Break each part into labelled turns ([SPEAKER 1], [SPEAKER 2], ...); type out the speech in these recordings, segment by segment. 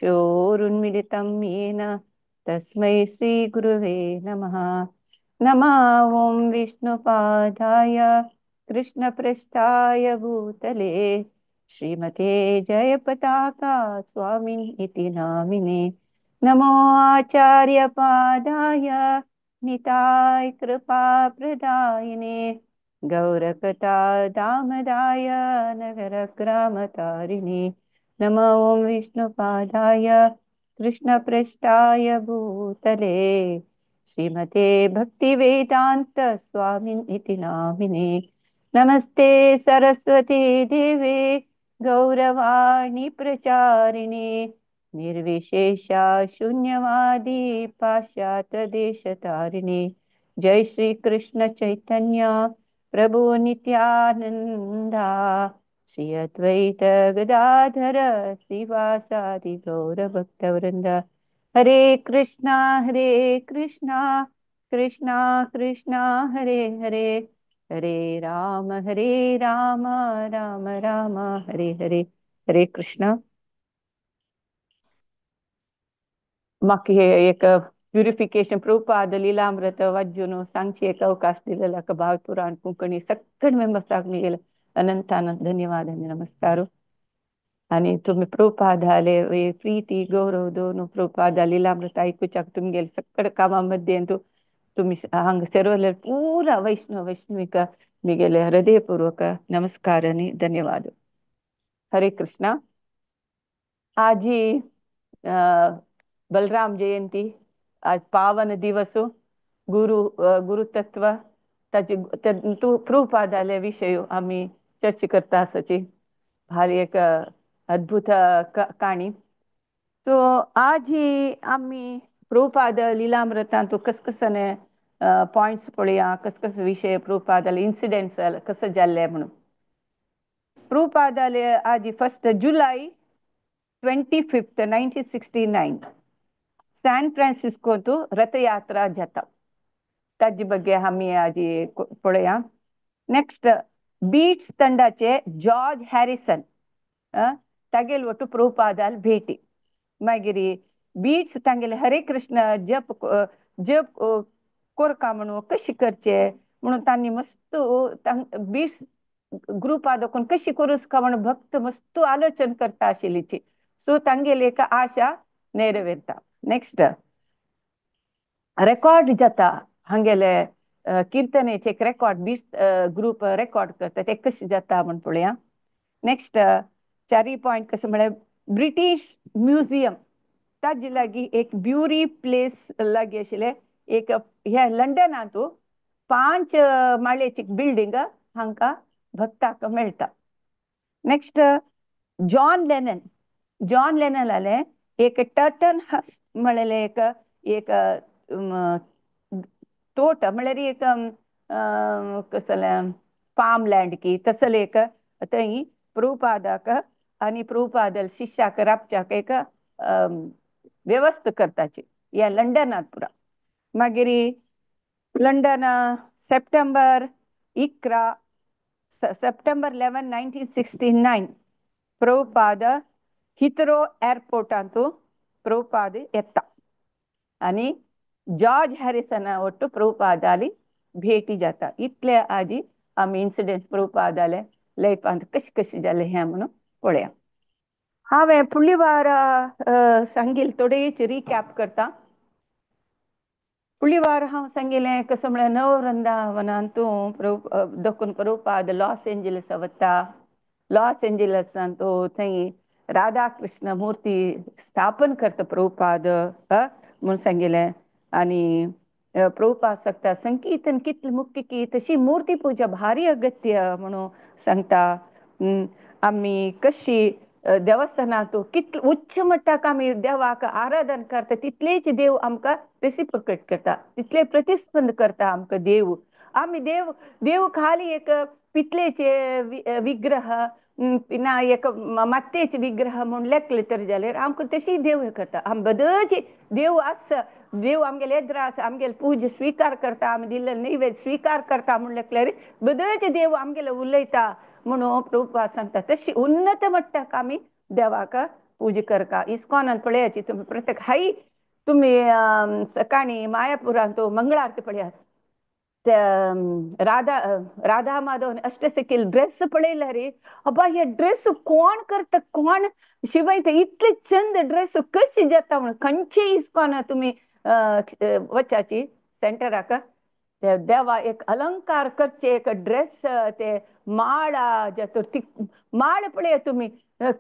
[SPEAKER 1] चक्षुरुन्मिलितं येन तस्मै श्रीगुरुवे नमः। नमः ॐ विष्णुपादाय कृष्णपृष्ठाय भूतले श्रीमते जयपताका स्वामिन् इति नामिने। नमो आचार्यपादाय निताय कृपाप्रदायिने गौरकथा दामदाय नगरग्रामतारिणे। नमो ॐ विष्णुपादाय कृष्णपृष्ठाय भूतले श्रीमते भक्तिवेदान्त स्वामिन् इति नामिने। नमस्ते सरस्वती देवे गौरवाणी प्रचारिणे निर्विशेषा शून्यवादी पाश्चात्यदेशतारिणे। जय श्री कृष्ण चैतन्य प्रभु नित्यानंदा श्री अद्वैत गदाधर श्रीवासादि गौरभक्तवृंद। हरे कृष्णा कृष्णा कृष्णा हरे हरे, हरे राम राम राम हरे हरे. हरे कृष्ण. माका हे एक प्युरिफिकेशन प्रभुपाद लीलामृत वाजून सांगची एक अवकाश दिलेला का भाव पुराण कुंकणी सगळं मेंबर्साक मी गेले अनंत अनंत धन्यवाद आणि नमस्कार. आणि तुम्ही प्रभुपाद आले प्रीती गौरव दोन प्रभुपाद लीलामृत ऐकूच्याक तुम्ही गेले सगळं कामामध्ये तुम्ही हंग सेरवले पूरा वैष्णविक मी गेले हृदयपूर्वक नमस्कार आणि धन्यवाद. हरे कृष्णा. आजी बलराम जयंती आज पावन दिवस गुरुतत्व ताची तू प्रभुपादाले विषय आम्ही चर्चा करता आसाची भारी एक अद्भुत काणी. तो आज ही आम्ही प्रभुपाद लीलामृतांत कस कसने पॉइंट्स पळया कस कस विषय प्रभुपादाले इन्सिडेंट्स कसं जाल्ले म्हणून. प्रभुपादाले आज 1 जुलै 25 1969 सॅन फ्रान्सिस्को तू रथयात्रा जाता ताजे ಬಗ್ಗೆ आम्ही आज पळया. नेक्स्ट बीट्स ತಂಡचे जॉर्ज हॅरिसन तागेल ಒಟ್ಟು प्रभुपादाल भेटी मागिरी बीट्स तांगेले हरे कृष्ण जप जप कोरका म्हणून कशी करचे म्हणून तांनी मस्त बीट्स ग्रुप आदोकून कशी करूस का म्हणून भक्त मस्त आलोचन करता आशिल्लीची सो तांगेले एक आशा नेरवेरता. नेक्स्ट रेकॉर्ड जाता हांगेले कीर्तनेचे एक रेकॉर्ड बीट्स ग्रुप रेकॉर्ड करता ते कशी जाता म्हणून पळया. नेक्स्ट चारी पॉइंट कसं म्हळ्यार ब्रिटीश म्युझियम ताजे लागीं एक ब्युरी प्लेस लागीं आशिल्ले एक ह्या लंडनांत 5 माळयेची बिल्डिंग हांकां भक्तांक मेळटा. नेक्स्ट जॉन लेनन आले एक टर्टन हस म्हणलेले एक तोट म्हळ्यार एक कसले फार्म लँड की तसले एक थंय प्रभुपादाक आणि प्रभुपादल शिष्याक राबच्याक एक व्यवस्था करताची या लंडनात पुरा. मागीर लंडन सप्टेंबर 11 1969 प्रभुपाद हिथ्रो एअरपोर्टांत प्रभुपाद येता आणि जॉर्ज हॅरिसन ಒಟ್ಟು प्रभुपादाली भेटी जाता. इतले आजी आम्ही इन्सिडेंट्स प्रभुपादाले लैफांत कशी कशी जाले हे म्हणून पळया. हांवें फुडली वार सांगिल थोडेच रिकॅप करता. फुडली वार हांव सांगिल्लें कसं म्हळ्यार नववृंदावनांत दोखून प्रभुपाद लॉस एंजलस वता. लॉस एंजलसांत थंय राधा कृष्ण मूर्ती स्थापन करता प्रभुपाद म्हणून सांगिल्लें. आणि प्रभुपाद सांगता संकीर्तन कितलें मुख्य की तशी मूर्ती पूजा भारी अगत्य म्हणून सांगता. आम्ही कशी देवस्थानांत कितले उच्च मट्टाक आमी देवाक आराधन करता तितलेच देव आमकां रेसिप्रोकेट करता तितले प्रतिस्पंद करता आमकां देव. आमी देव खाली एक पितलेचे विग्रह ना एक मातयेचे विग्रह म्हणून लेखले तर जाल्यार आमकां तशी देव करता. आमी बदलची देव आसा देव आमगेले येद्र आसा आमगेले पूजा स्विकार करता आमी दिल्ले नैवेद्य स्विकार करता म्हणून लेखल्यार बदलचे देव आमगेले उलयता म्हणून प्रभुपाद सांगता. तशी उन्नत मट्टाक आमी देवाक पूजा करका इस्कॉनात पळयाची तुम्ही प्रत्येक हाई तुम्ही सकाळी मायापुरांत मंगळ आरती पळयात राधा राधा माधव अष्ट सिक्कील ड्रेस पळयला रे अब्बा हे ड्रेस कोण करता कोण शिवायचं इतले चंद ड्रेस कशी जाता म्हणून खंयची इस्कॉन तुम्ही वचाची सेंटराक ते देवा एक अलंकार करचे एक ड्रेस ते माळा जातो ती माळ पळया तुम्ही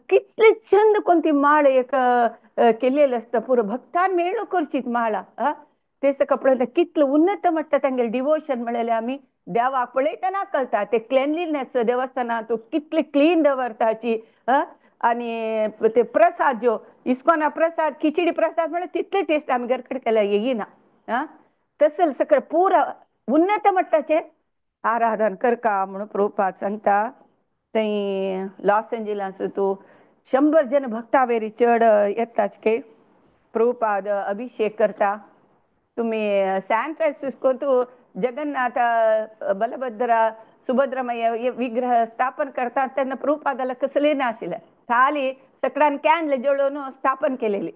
[SPEAKER 1] कितले चंद कोणती माळ एक केलेलं असतं पुरं भक्तान मेळो करची माळा तेच कपडे कितलं उन्नत म्हणटा तांगेले डिवोशन म्हळेले आमी देवाक पळयतना कळटा ते क्लेनलीनेस देवस्थाना तूं कितले क्लीन दवरताची आणि ते प्रसाद जो इस्कॉना प्रसाद खिचडी प्रसाद म्हळ्यार तितले टेस्ट आमी घरा कडेन केल्यार येयना तसं सगळं पुरा उन्नत मट्टाचे आराधन करका म्हणून प्रभुपाद सांगता थंय लॉस एंजलस तूं 100 जन भक्तावेरी चड येताच के प्रभुपाद अभिषेक करता तुम्ही सॅन फ्रान्सिस्को तू जगन्नाथ बलभद्र सुभद्रमय विग्रह स्थापन करतात त्यांना प्रभुपादाला कसले नाशिल्ले खाली सगळ्यान कॅन्डल जळोवन स्थापन केलेली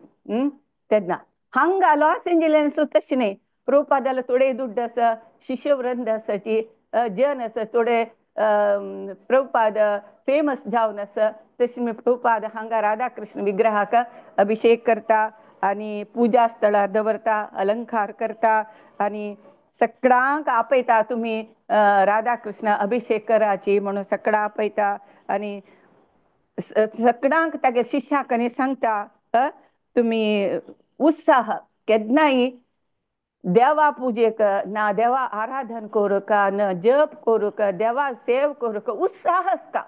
[SPEAKER 1] त्यांना हंगा लॉस एंजलिस तशी नाही प्रभुपादाला थोडे दुड्ड आसा शिष्यवृंद आसाची जन आसा थोडे प्रभुपाद फेमस जावन आसा तशी मी प्रभुपाद हांगा राधाकृष्ण विग्रहाक अभिषेक करता आणि पूजा स्थळार दवरता अलंकार करता आणि सगळ्यांक आपयता तुम्ही राधाकृष्ण अभिषेक कराची म्हणून सगळ्यां आपयता आणि सगळ्यांक तागे शिष्याक आनी सांगता तुम्ही उत्साह केन्नाय देवा पूजेक ना देवा आराधन करूक न जप करूक देवा सेव करूक उत्साह आसता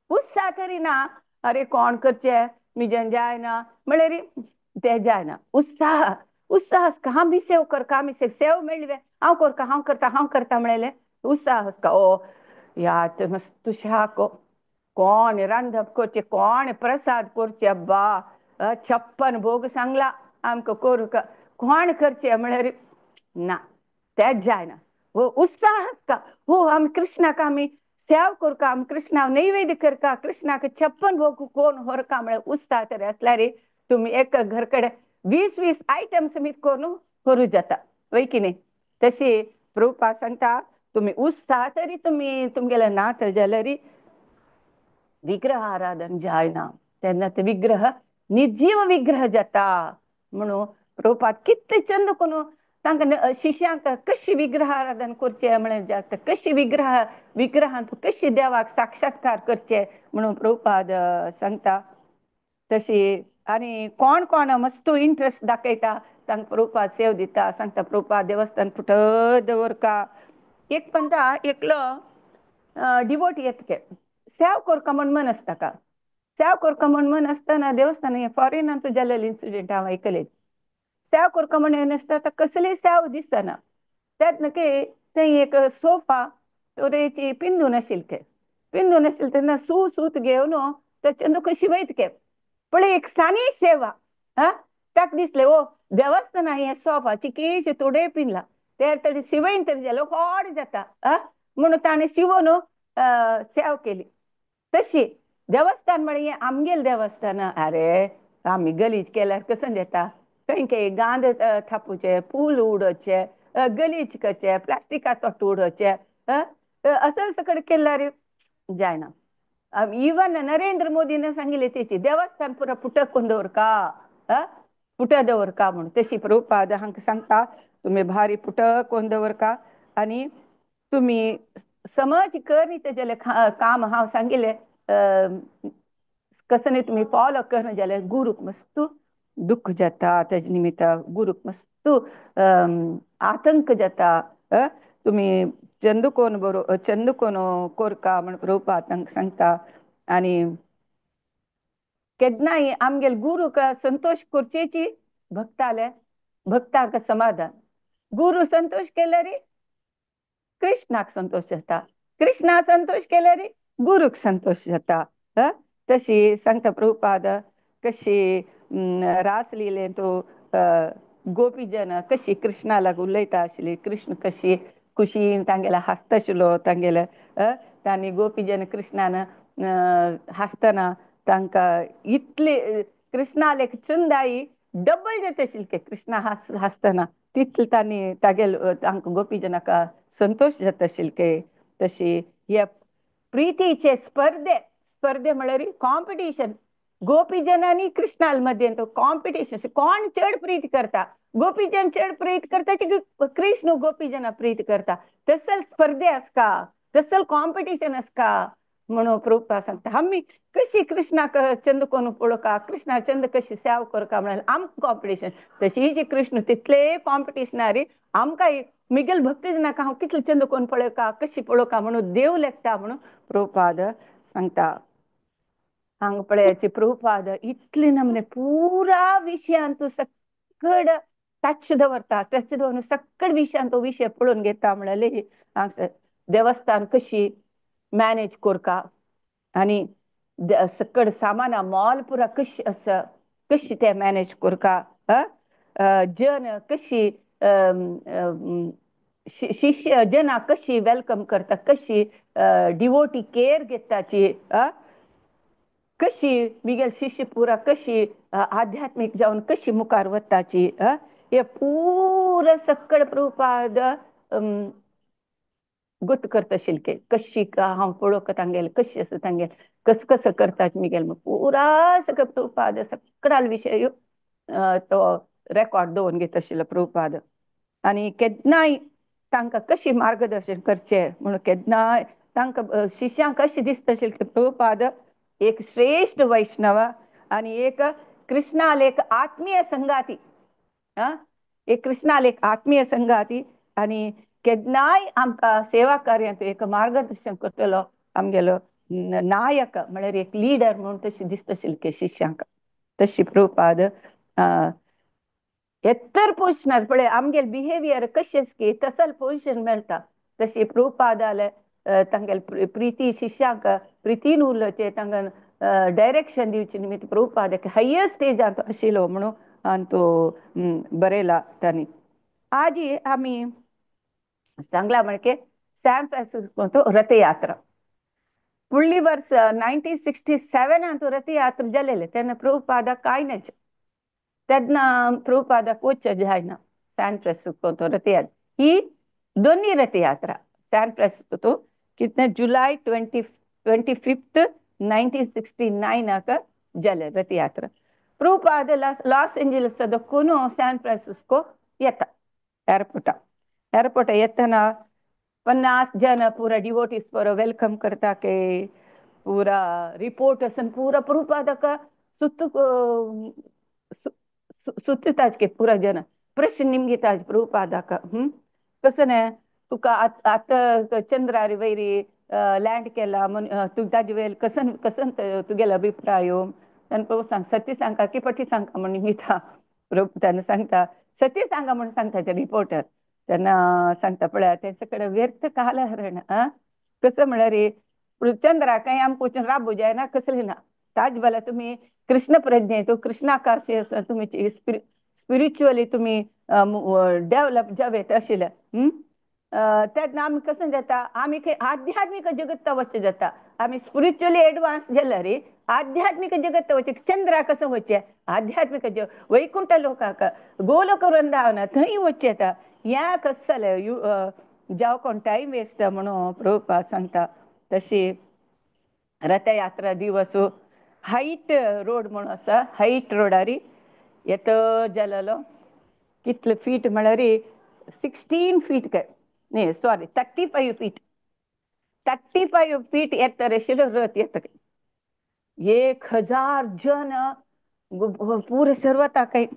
[SPEAKER 1] उत्साह तरी ना अरे कोण करचे मिजन जायना म्हळ्यार ते जायना उत्साह उत्साह हांव बी सेव करता आमी सेव मेळ्ळी हांव करता हांव करता म्हळेले उत्साह आसता ओ या मस्त शाक कोण रांधप करचे कोण प्रसाद करचे अब्बा 56 भोग सांगला आमकां करूक कोण करचे म्हळ्यार ना तेच जायना हो उत्साह आसता हो आमी कृष्णाक आमी सेव करता आमी कृष्णाक नैवेद्य करता कृष्णाक 56 भोग कोण व्हरका म्हळ्यार उत्साह तरी आसल्यार तुम्ही एक घर कडे 20-20 आयटम्स मीत करून करू जाता वय की नाही तशी प्रभुपाद सांगता तुम्ही उत्साह तरी तुम्ही तुमगेले ना तर जाल्यार विग्रह आराधन जायना तेन्ना ते विग्रह निर्जीव विग्रह जाता म्हणून प्रभुपाद कितले चंद करून तांकां शिष्यांक कशी विग्रह आराधन करचे म्हळें जाता कशी विग्रहांत कशी देवाक साक्षात्कार करचे म्हणून प्रभुपाद सांगता तशी आणि कोण कोण मस्त इंटरेस्ट दाखयता तांकां प्रभुपाद सेव दिता सांगता प्रभुपाद देवस्थान फुट दवरका एक पंता एकलो डिवोटी येतके सेव करका म्हण मन आसता का सेव करका म्हण मन आसतना देवस्थान फॉरेनांत जाल्लेले इन्सिडेंट हांव आयकले सेव करका म्हण आसता कसली सेव दिसना त्यात नके थंय एक सोफा तोरेची पिंदून आशिल्ले पिंदून आशिल्ले तेन्ना सूत घेवन त्याचे कशी वयतके पळय एक सानी सेवा ताका दिसले ओ देवस्थाना हे सोफाची केशी तोडे पिनला ते तरी शिवयन तरी जालो व्हड जाता म्हणून ताणें शिवून सेव केली तशी देवस्थान म्हळ्यार आमगेले देवस्थान अरे आमी गलीज केल्यार कसं जाता खंय गांद थापूचे फूल उडोवचे गलीज करचे प्लास्टिका तोट्ट उडोवचे असं सकड केल्यार जायना इवन नरेंद्र मोदीने सांगिल्ले तेची देवस्थान पुरा फुटक करून दवरका फुट दवरका म्हणून तशी प्रभुपाद हांकां सांगता तुम्ही भारी फुटक करून दवरका आनी तुम्ही समज करीत जाल्यार काम हांव सांगिल्लें कसं न्ही तुम्ही फॉलो करना जाल्यार गुरूक मस्त दुःख जाता तेजे निमित्त गुरूक मस्त आतंक जाता तुम्ही चंदुकोन कोरका म्हण प्रभुपाद तांकां सांगता आनी केन्नाय आमगेले गुरूक संतोष करचेची भक्ताक समाधान गुरू संतोष केल्यार कृष्णाक संतोष जाता कृष्णा संतोष केल्यार गुरूक संतोष जाता तशी सांगता प्रभुपाद कशी रासलीले तो गोपीजन कशी कृष्णा लागून उलयता आशिल्ली कृष्ण कशी खुशीन तांगेला हासताशिल्लो तांगेले तांणी गोपीजन कृष्णान हासतना तांकां इतले कृष्णाला एक चुंदाई डबल जेत शिल्के कृष्ण हसतना तितल तांणी तागेल तांकां गोपी जनाका संतोष जाता शिल्के तशी हे प्रीतीचे स्पर्धे स्पर्धे म्हळ्यार कॉम्पिटिशन गोपी जनांनी कृष्णाल मध्ये तो कॉम्पिटिशन कोण चड प्रीत करता गोपीजन चड प्रीत करता कृष्ण गोपीजना प्रीत करता तसल स्पर्धे आसका तसल कॉम्पिटिशन आसका म्हणून प्रभुपाद सांगता आमी कशी कृष्णाक चंद कोण पळोवका कृष्णा चंद कशी सेवा करता म्हळ्यार आमकां कॉम्पिटिशन तशी जी कृष्ण तितले कॉम्पिटिशनारी आमकां मिगेल भक्ती जनाका हांव कितले चंद कोण पळोवका कशी पळोवका म्हणून देव लेखता म्हणून प्रभुपाद सांगता हांगा पळयाची प्रभुपाद इतले नमने पुरा विशयांत सकड टच दवरता टच दवरून सकड विशयांत तो विशय पळोवन घेता म्हळ्यार हांगा देवस्थान कशी मॅनेज करता आनी सकड सामाना मॉल पुरा कशी आसा कशी ते मॅनेज करता जन कशी शिष्य जना कशी वेलकम करता कशी डिवोटी केअर घेताची कशी मिगेल शिष्य पुरा कशी आध्यात्मिक जावन कशी मुखार वताची हे पुरा सकड प्रभुपाद गुत करता शिल्के कशी हांव पळोवंक तांगेले कशी आसा तांगेले कस कसं करता मिगेल पुरा सकल प्रभुपाद सकडाल विशय तो रेकॉर्ड दवरून घेता आशिल्लो प्रभुपाद आनी केन्नाय तांकां कशी मार्गदर्शन करचें म्हणून केन्नाय तांकां शिष्यांक कशें दिसता आशिल्लें प्रभुपाद एक श्रेष्ठ वैष्णव आनी एक कृष्णाल एक आत्मीय संगाती एक कृष्णाल एक आत्मीय संगाती आनी केन्नाय आमकां सेवा कार्यांत एक मार्गदर्शन करतलो आमगेलो नायक म्हळ्यार एक लिडर म्हणून तशें दिसता आशिल्लें शिष्यांक तशी प्रभुपाद एत्तर पोषणार पळय आमगेल बिहेवियर कशें की तसल पोजिशन मेळटा तशी प्रभुपादाले तांगेल प्रिती शिष्यांक प्रितीन उरलोचे तांकां डायरेक्शन दिवचे निमित्त प्रभुपाद हायर स्टेजांत आशिल्लो म्हणून आनी तो बरयला तांणी आजी आमी सांगला म्हणजे सॅन फ्रांसिस्को रथयात्रा फुडली वर्स 1967 रथयात्रा जालेले तेन्ना प्रभुपादाक कांय नज तेन्ना प्रभुपादाक वचचें जायना सॅन फ्रांसिस्को रथयात्रा ही दोनी रथयात्रा सॅन फ्रांसिस्को कितने जुलै 25 1969 जाले रथयात्रा प्रभुपाद लॉस एंजलिस दक्कून सॅन फ्रांसिस्को येता एअरपोर्ट येतना 50 जन पूरा डिवोटीज पूरा वेलकम करता के पूरा रिपोर्ट असन पूरा प्रभुपादक सुत्ताच के पूरा जन प्रश्न निमगिताच प्रभुपादक कसं तुका आता चंद्रार वैरी लँड केला तू ताजे वेल कसन कसन तुगेलो अभिप्राय ताणें प्रभू सांग सत्य सांगता की पटी सांगता म्हणून निमिता प्रभू ताणें सांगता सत्य सांगा म्हणून सांगता ते रिपोर्टर तेन्ना सांगता पळय तेंचे कडेन व्यर्थ कालहरण कसं म्हळ्यार चंद्राकाय आमकां वचून राबू जायना कसलें ना ताज भला तुमी कृष्ण प्रज्ञे तो कृष्णाकाशी तुमी स्पिरिच्युअली तुमी डेव्हलप जावेत आशिल्ले तेन्ना आमी कसं जाता आमी आध्यात्मिक जगत वचचें जाता आमी स्पिरिच्युअली एडवान्स जाल्यार आध्यात्मिक जगत वचचें चंद्रा कसं वचचें आध्यात्मिक वैकुंठ लोकाक गोलोक वृंदावन थंय वचचें येता ह्या कसं जालें जावं कोण टायम वेस्ट म्हणून प्रभुपाद सांगता तशी रथयात्रा दिवस हायट रोड म्हणून आसा हायट रोडार येतो जालेलो कितले फीट म्हळ्यार 16 फीट काय नाही सॉरी 35 फीट 35 फीट येता आशिल्लो रथ येता 1000 जन पूरे सर्वता काही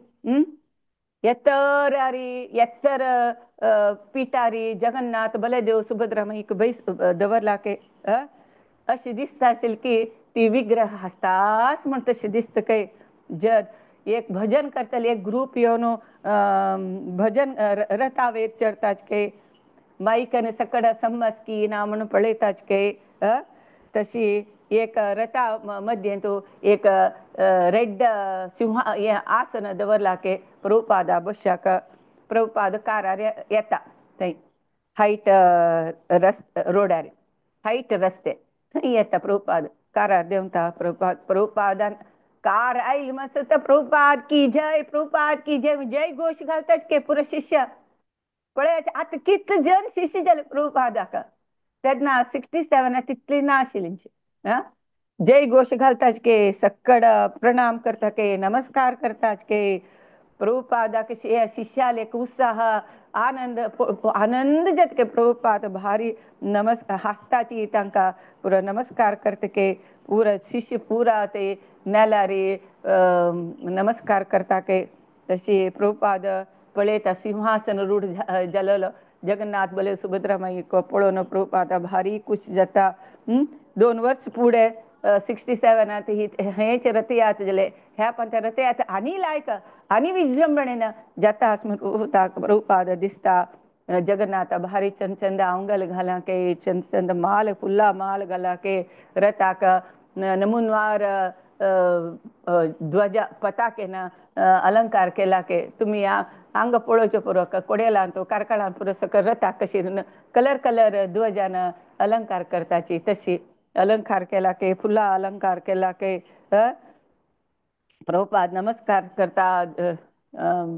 [SPEAKER 1] ಎತ್ತರ पिटारी जगन्नाथ बलदेव सुभद्रा एक बैस दवरला के अशी दिसता आशिल्ली की ती विग्रह हसताच म्हण तशें दिसता काय जर एक भजन करतले एक ग्रुप येवन भजन रथावेर चढताच के माईकन सकड सम्मस्की ना म्हणून पळयताच के तशी एक रथा मध्ये तो एक रेड सिंहा आसन दवरला के प्रभुपादा बसशाक प्रभुपाद कारार येता थंय हायट रोडार हायट रस्ते थंय येता प्रभुपाद कारार देंवता प्रभुपादान कार आईल मस्त तर प्रभुपाद की जय जय घोष घालतात के पुरे शिष्य पळय आता कितले जण शिष्य जाले प्रभुपादाक तेन्ना 67 तितली ना आशिल्ली जय घोष घालतात के सक्कड प्रणाम करता के नमस्कार करतात के प्रभुपादाक शिष्याले उत्साह आनंद जातके प्रभुपाद भारी नमस्कार हसताची तांकां पुरो नमस्कार करतके पूरा शिष्य पूरा ते नेलारी नमस्कार करता के तशी प्रभुपाद पळयता सिंहासन रूढ जालेलो जगन्नाथ बले सुभद्रा माई पळोवन प्रभुपाद भारी खुश जाता 2 वर्स फुडें 67 ही हेच रथयात्रा जाले ह्या पण त्या रथयात्रा आनी लायक आनी विजृंभणेन जाता प्रभुपाद दिसता जगन्नाथ भारी चंद चंद आंगल घाला के चंद चंद माल फुल्ला माल घाला के रथाक नमुनवार ध्वजा पताकेन अलंकार केला के तुम्ही हांगा पळोवचें पुरो कोडेलान तो कारकळान पुरो सकल रथाक कशी कलर कलर ध्वजान अलंकार करताची तशी अलंकार केला के फुल्ला अलंकार केला के प्रभुपाद नमस्कार करता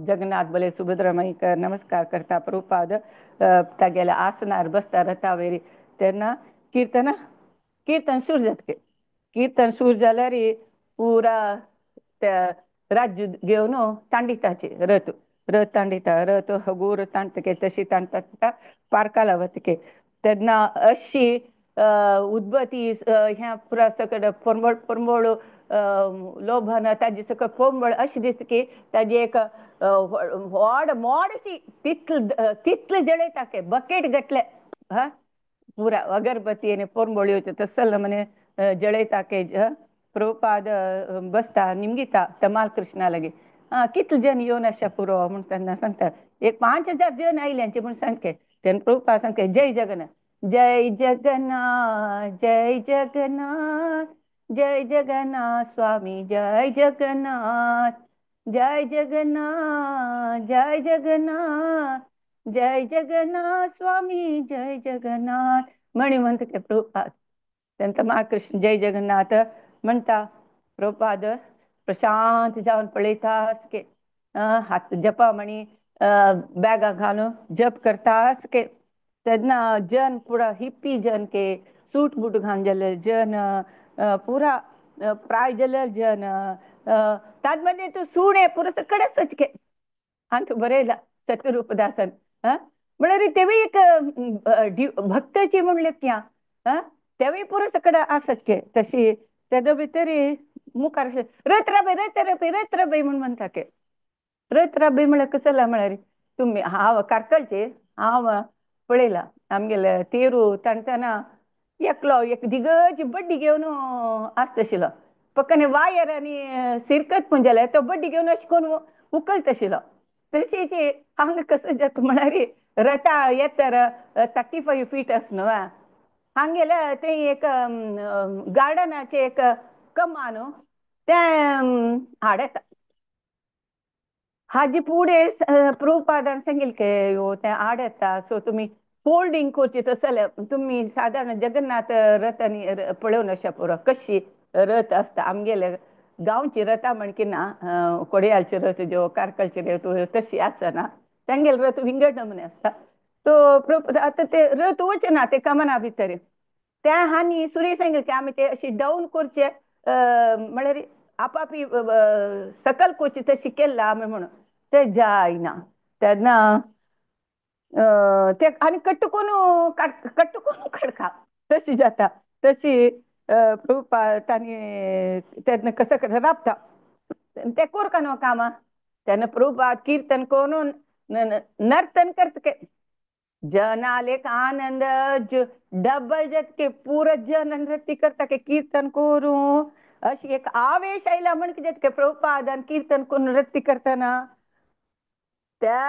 [SPEAKER 1] जगन्नाथ बले सुभद्रा माई नमस्कार करता प्रभुपाद तागेल्या आसनार बसता रथावेरी तेन्ना कीर्तन सुरू जातके कीर्तन सुरू जाल्यार पुरा त्या राज्य घेवन तांडिताचे रथ रथ तांडिता रथ हगूर ताणतके तशी ताणता पार्काला वतके तेन्ना अशी उद्बती ह्या पुरा सकड परंबळ परंबळ लोभन ताजे सकल पोंबळ अशी दिसता की ताजी एक व्हड मोडशी तितले जळयता के बकेट गटले पुरा अगरबत्ती आणि पोंबळ्यो तसल मने जळयता के प्रभुपाद बसता निमगिता तमाल कृष्णा लागी कितले जण येवन आसा पुरो म्हण तेन्ना सांगता एक 5000 जण आयल्यांचे म्हण सांगके तेन्ना प्रभुपाद सांगके जय जगन्नाथ जय जगन्नाथ जय जगन्नाथ जय जगन्नाथ स्वामी जय जगन्नाथ जय जगन्नाथ जय जगन्नाथ जय जगन्नाथ स्वामी जय जगन्नाथ म्हणी म्हणता के प्रभुपाद त्यांचा महाकृष्ण जय जगन्नाथ म्हणता प्रभुपाद प्रशांत जावन पळयता के हात जपा म्हणी बॅगा घालून जप करता के तेन्ना जन पुरा हिप्पी जन के सूट बूट घालून जाले जन पुरा प्राय जाल्यार जन ताजे तूं सुणे पुरो सकड सचके अंत बरयला सत्यरूपदासन म्हळ्यार तेवूय एक भक्ताची म्हणले क्या तेवूय पुरो सकड आसचके तशी तेदो भितर मुखार रथ राबय रथ राबय रथ राबय म्हण म्हणटा के रथ राबय म्हळ्यार कसं जालां म्हळ्यार तुमी हांव कारकळचे हांव पळयला आमगेले तेरू ताणतना एकलो एक दिगज बड्डी घेवन आसतशिलो पक्कने वायर आनी सिरकत पूण जाल्यार तो बड्डी घेवन अशें करून उखलत आशिल्लो तशीच हांगा कसो जाता म्हळ्यार रथा येतर 35 फीट आसा न्हू हांगेल्या थंय एक गार्डनाचे एक कमान तें हाडता हाजे फुडें प्रभुपादान सांगिल्लें के तें आड येता सो तुमी फोल्डिंग करची तसो जाल्यार तुमी सादारण जगन्नाथ रथ आनी पळोवन अशा पुरो कशी रथ आसता आमगेले गांवची रथां म्हणकी ना कोडयालचे रथ ज्यो कारकलचे रथ तशी आसना तांगेले रथ विंगड नमुने आसता तो प्रभुपाद आतां ते रथ वचे ना ते कमाना भितर त्या हानी सुरेश सांगिल्लें की आमी ते अशी डावन करचे म्हळ्यार आपापी सकल करची तशी केला आमी म्हणून ते जायना तेन्ना ते आनी कट्टून खडका तशी जाता तशी प्रभुपाद तांणी तेन्ना कसं राबता ते कोरका न्हू कामां तेन्ना प्रभुपाद कीर्तन करून नर्तन करता जनाले आनंद डबल जत के पूरा जन नृत्य करता के कीर्तन करून अशी एक आवेश आयला म्हण कितें के प्रभुपादान कीर्तन करून नृत्य करतना त्या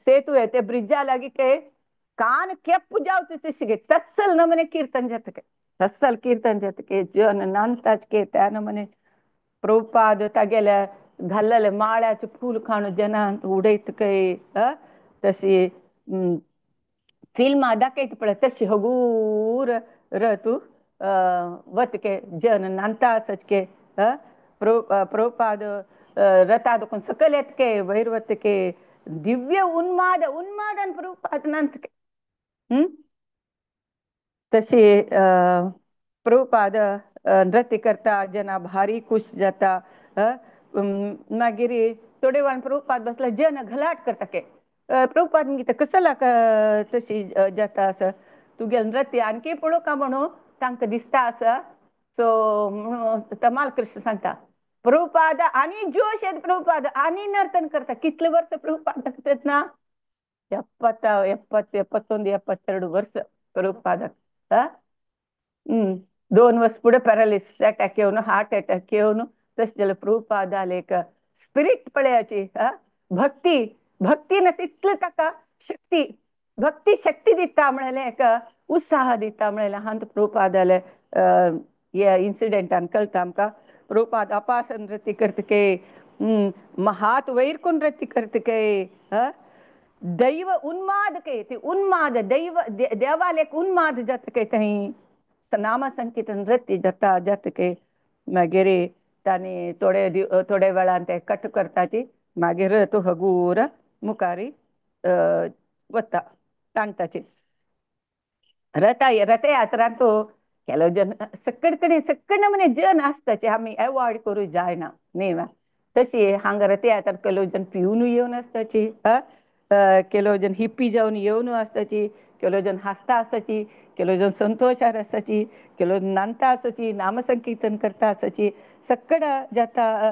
[SPEAKER 1] सेतू आहे ते ब्रिजा लागी के कान केप्पु जावचे सिगे तस्सल नमने कीर्तन जात के तस्सल कीर्तन जात के जन नांताच के त्या नमने प्रभुपाद तागेल्या घाल्लेले माळ्याचे फूल खाण जनांत उडयत के तशी फिल्मां दाखयता पळय तशी हगूर तूं वत के जन नांता असच के प्रभुपाद रता दुखन सकल एत के वैरवत के दिव्य उन्माद उन्मादन प्रभुपाद नंत के तसे प्रभुपाद नृत्य करता जना भारी खुश जाता मागीर थोडे वेळान प्रभुपाद बसला जन घलाट करता के प्रभुपाद म्हणटा कसं लाका तशी जाता असं तुगे नृत्य आणखी पळो का म्हणून तांकां दिसता असं सो म्हणून तमाल कृष्ण सांगता प्रभुपाद आणि जोश येत प्रभुपाद आणि नर्तन करता कितले वर्ष प्रभुपाद करतात ना 71 72 प्रभुपादक हम्म 2 वर्ष पुढे पॅरालिसिस अटॅक येऊन हार्ट अटॅक येऊन तशें जाल्यार प्रभुपादाल एक स्पिरिट पळयाची भक्ती भक्तीन तितले ताका शक्ती भक्ती शक्ती दिता म्हळ्यार एक उत्साह दिता म्हळ्यार हांत प्रभुपादाले हे इन्सिडेंटान कळटा आमकां प्रभुपाद अपास नृत्य करतके महात वैर कोण नृत्य करतके दैव उन्माद के ते उन्माद दैव देवाल एक उन्माद जात के थंय नाम संकीर्तन नृत्य जाता जात के मागीर तांणी थोडे वेळान ते कट करताची मागीर तो हगूर मुखारी वता ताणटाची रथयात्रांत तो केलो जन सकड कडेन सकड नमुने जन आसताचे आमी एवॉयड करूं जायना न्ही तशी हांगा रथयात्रा केलो जन पिवन येवन आसताची केलो जन हिप्पी जावन येवन आसताची केलो जन हासता आसताची केलो जन संतोषार आसताची केलो नांता आसताची नामसंकीर्तन करता आसताची सकड जाता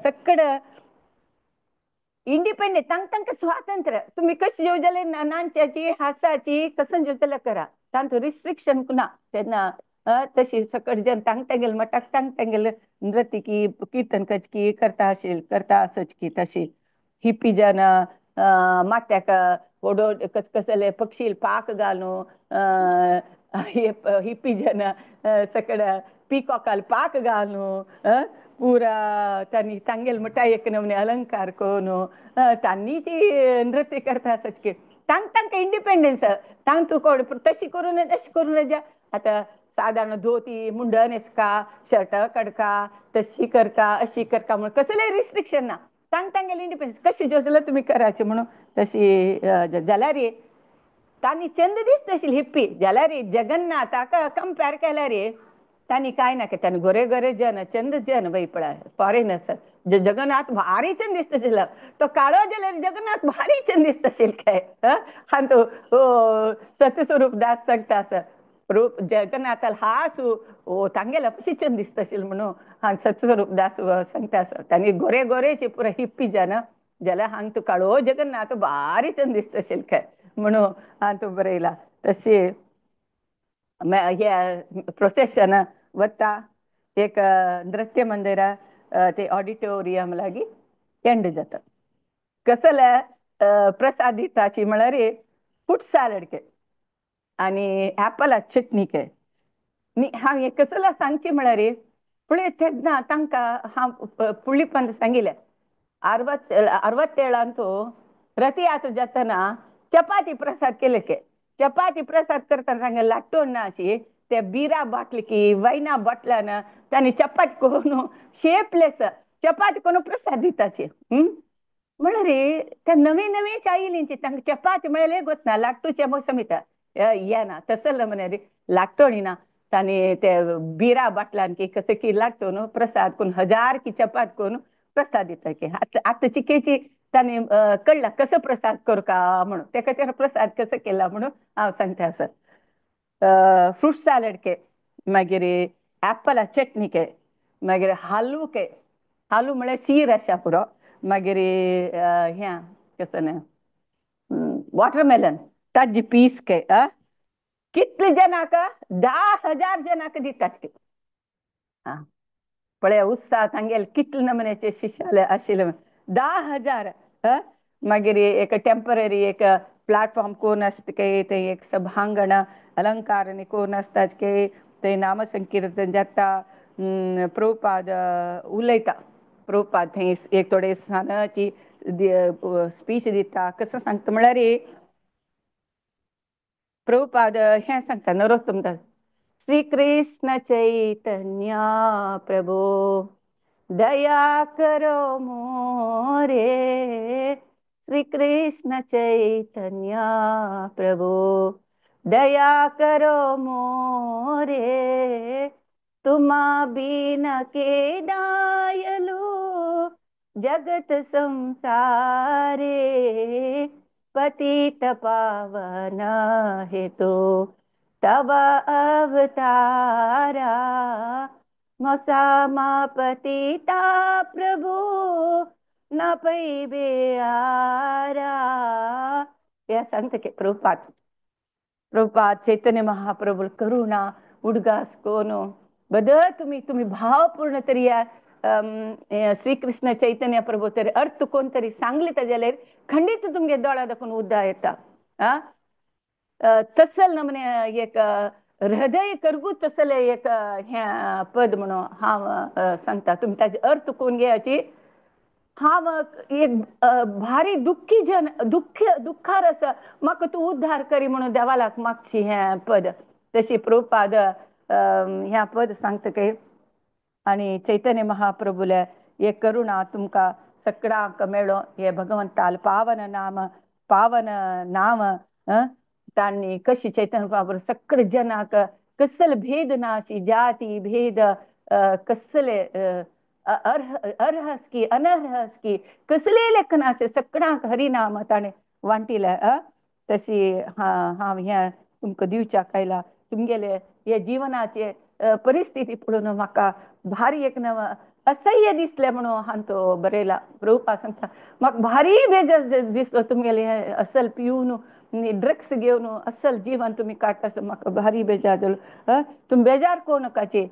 [SPEAKER 1] सकड इंडिपेंडेंट तांकां स्वातंत्र्य तुम्ही कशी जेवजाले नांच्याची हासाची कसं जेवजाल्यार करा तांचो रिस्ट्रिक्शन ना तेन्ना तशी सकट जन तांगेल मटाक तांगेल नृत्य की कीर्तन करची करता आसच की तशी हिप्पी जन माथ्याक ओडो कसले पक्षी पाक घालून हिप्पी जन सकड पिकॉकाल पाक घालून पुरा तांणी तांगेल म्हणटा एक नमने अलंकार करून तांणी ती नृत्य करता आसच तांकां इंडिपेंडन्स तांग तूं कोण तशी करून तशी करून आतां साधारण धोती मुंडन एसका शर्ट कडका तशी करका अशी करका म्हणून कसलेय रिस्ट्रिक्शन ना तांगेल इंडिपेंडन्स कशी जाल्यार तुमी कराची म्हणून तशी जाल्यार तांणी चंद दीस तशी हिप्पी जाल्यार जगन्नाथाक कंपेर केल्यार तांणी कांय ना तांणी गोरे गोरे जन चंद जन बाई पळय फॉरेनर्स जगन्नाथ भारी चंद दिसता तो काळो जाल्यार जगन्नाथ भारी चंद दिसता काय आनी तो सत्यस्वरूप दास सांगता रूप जगन्नाथाल हासू तांगेला कशी चंद दिसता म्हणून हांग सत्यस्वरूप दास सांगता तांणी गोरे गोरेचे पुरा हिप्पी जन जाल्यार हांग तू काळो जगन्नाथ भारी चंद दिसता काय म्हणून हांव तू बरयला तशी हे प्रोसेशन वता एक नृत्य मंदिर ते ऑडिटोरियम लागी एंड जाता कसले प्रसाद दिताची म्हळ्यार फ्रूट सॅलड के आनी ऍपल चटणी के हांव हे कसले सांगची म्हळ्यार पुळे तेन्ना तांकां हांव पुळीपंत सांगिल्लें 67 रथयात्रा जातना चपाती प्रसाद केले के चपाती प्रसाद करतना तांकां लाट्टोन ना अशी ते बिरा बाटली की वैना बाटल्यान तांणी चपाती करून शेपलेस चपाती करून प्रसाद दिताची म्हळ्यार त्या नवी नवी आयिल्लींची तांकां चपाती म्हळ्यार गोतना लाट्टूचे मोसम येता येना तसले म्हळ्यार लाट्टोणी ना तांणी ते बिरा बाटल्यान की कसे की लागतो प्रसाद करून 1000 की चपात करून प्रसाद दिता की आता चिकेची तांणी कळला कसं प्रसाद करू का म्हणून ते खातीर प्रसाद कसं केला म्हणून हांव सांगता फ्रूट सॅलड के मागीर ऍपला चटणी के मागीर हालवो के हालवो म्हळ्यार शीर आसा पुरो मागीर ह्या कसं वॉटरमेलन ताजी पीस के कितले जनाक 10,000 जनाक दितात पळय उत्साह तांगेल कितले नमुन्याचे शिश्य आशिल्ले 10,000 मागीर एक टेम्पररी एक प्लॅटफॉर्म कोण आसता के ते एक सभांगण अलंकार कोण आसतात के ते नामसंकीर्तन जाता प्रभुपाद उलयता प्रभुपाद थंय एक थोडे स्थानाची स्पीच दिता कसं सांगता म्हळ्यार प्रभुपाद हें सांगता नरोत्तम दास श्री कृष्ण चैतन्य प्रभु दया करो मोरे। श्री कृष्ण चैतन्य प्रभु दया करो मोरे। तुमा बिन के दायलु जगत संसारे। पतित पावन हेतु तव अवतारा। मसा मा पतिता प्रभु न पैबे आरा। या सांगते प्रभुपाद प्रभुपाद चैतन्य महाप्रभू करुणा उडगासकोनो बदल तुम्ही तुम्ही भावपूर्ण तरी या श्रीकृष्ण चैतन्य प्रभू तरी अर्थ कोणतरी सांगली तर खंडित तुमगे दोळा दाखवून उद्दा येता तसल नमने एक हृदय करगू तसल एक ह्या पद म्हणून हांव सांगता तुम्ही ताचे अर्थ कोण घेयाची। हांव एक भारी दुःखी जन दुःखार आसा म्हाका तूं उद्धार करी म्हणून देवालाक मागची हें पद तशी प्रभुपाद ह्या पद सांगतके आणि चैतन्य महाप्रभूले हे करुणा तुमका सगळ्यांक मेळो हे भगवंताल पावन नाम तांणी कशी चैतन्य महाप्रभू सगळे जनाक कसल भेद नाशी जाती भेद कसले अर्हस की अनर्हस की कसले लेखनाचे सगळ्यांक हरिनाम ताणें वांटिले तशी हांव हें तुमकां दिवच्याक आयला तुमगेले हे जीवनाचे परिस्थिती पळोवन म्हाका भारी एक नव असह्य दिसले म्हणून हांव तो बरयला प्रभुपाद सांगता म्हाका भारी बेजार दिसलो तुमगेले असल पिवन ड्रग्स घेवन असल जीवन तुम्ही काडटा म्हाका भारी बेजार जालो तुमी बेजार कोण नकाचे